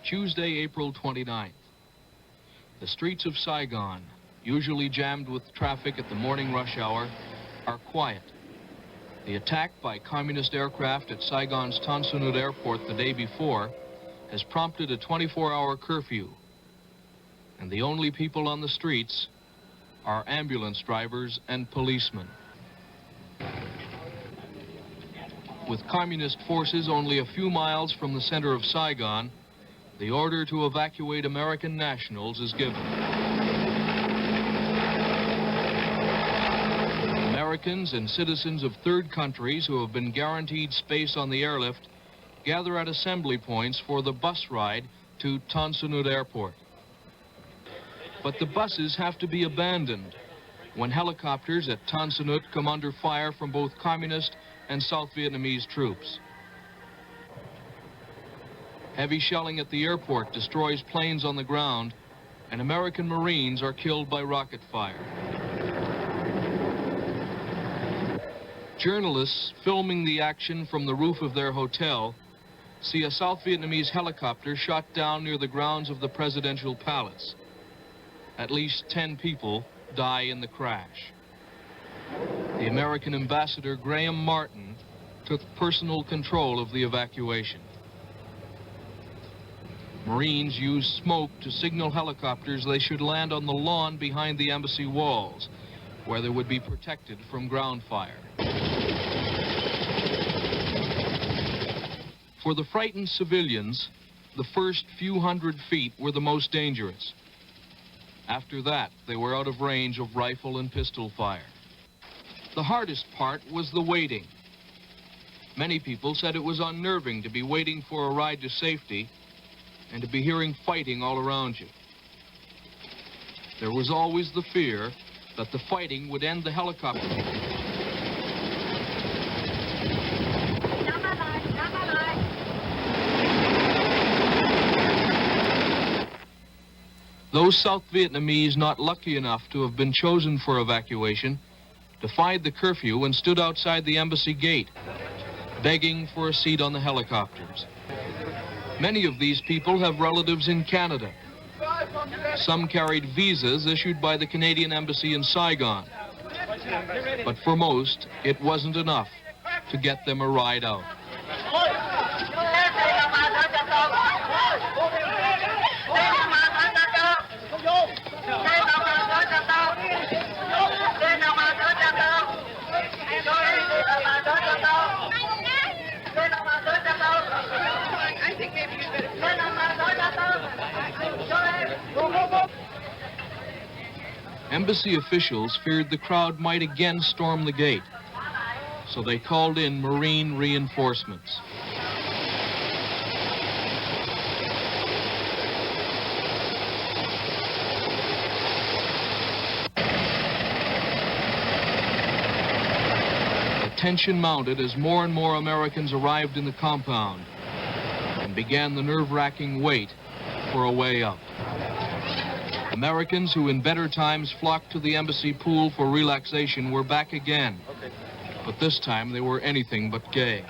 Tuesday, April 29th. The streets of Saigon, usually jammed with traffic at the morning rush hour, are quiet. The attack by communist aircraft at Saigon's Tan Son Nhut Airport the day before has prompted a 24-hour curfew. And the only people on the streets are ambulance drivers and policemen. With communist forces only a few miles from the center of Saigon, the order to evacuate American nationals is given. Americans and citizens of third countries who have been guaranteed space on the airlift gather at assembly points for the bus ride to Tan Son Nhut Airport. But the buses have to be abandoned when helicopters at Tan Son Nhut come under fire from both communist and South Vietnamese troops. Heavy shelling at the airport destroys planes on the ground, and American Marines are killed by rocket fire. Journalists filming the action from the roof of their hotel see a South Vietnamese helicopter shot down near the grounds of the presidential palace. At least 10 people die in the crash. The American ambassador, Graham Martin, took personal control of the evacuation. Marines used smoke to signal helicopters they should land on the lawn behind the embassy walls, where they would be protected from ground fire. For the frightened civilians, the first few hundred feet were the most dangerous. After that, they were out of range of rifle and pistol fire. The hardest part was the waiting. Many people said it was unnerving to be waiting for a ride to safety and to be hearing fighting all around you. There was always the fear that the fighting would end the helicopter. Those South Vietnamese not lucky enough to have been chosen for evacuation defied the curfew and stood outside the embassy gate, begging for a seat on the helicopters. Many of these people have relatives in Canada. Some carried visas issued by the Canadian Embassy in Saigon. But for most, it wasn't enough to get them a ride out. Embassy officials feared the crowd might again storm the gate, so they called in Marine reinforcements. The tension mounted as more and more Americans arrived in the compound and began the nerve-wracking wait for a way up. Americans who in better times flocked to the embassy pool for relaxation were back again. But this time they were anything but gay.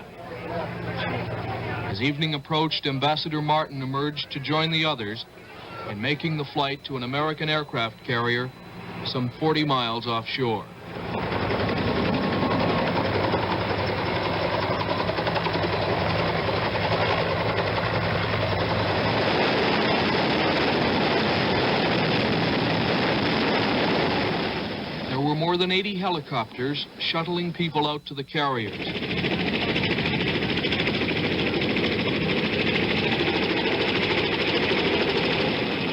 As evening approached, Ambassador Martin emerged to join the others in making the flight to an American aircraft carrier some 40 miles offshore. More than 80 helicopters shuttling people out to the carriers.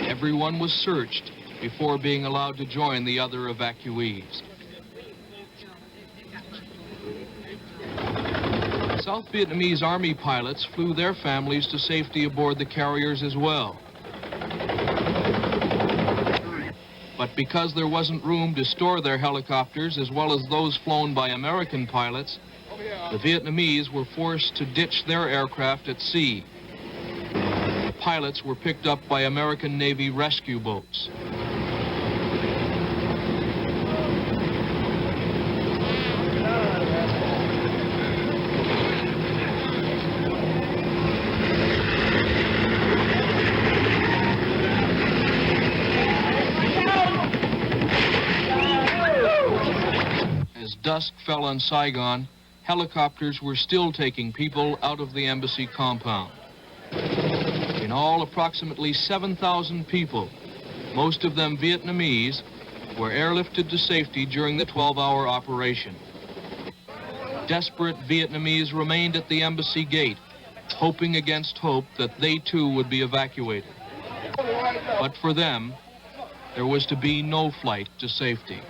Everyone was searched before being allowed to join the other evacuees. South Vietnamese Army pilots flew their families to safety aboard the carriers as well. But because there wasn't room to store their helicopters as well as those flown by American pilots, the Vietnamese were forced to ditch their aircraft at sea. The pilots were picked up by American Navy rescue boats. As dusk fell on Saigon, helicopters were still taking people out of the embassy compound. In all, approximately 7,000 people, most of them Vietnamese, were airlifted to safety during the 12-hour operation. Desperate Vietnamese remained at the embassy gate, hoping against hope that they too would be evacuated. But for them, there was to be no flight to safety.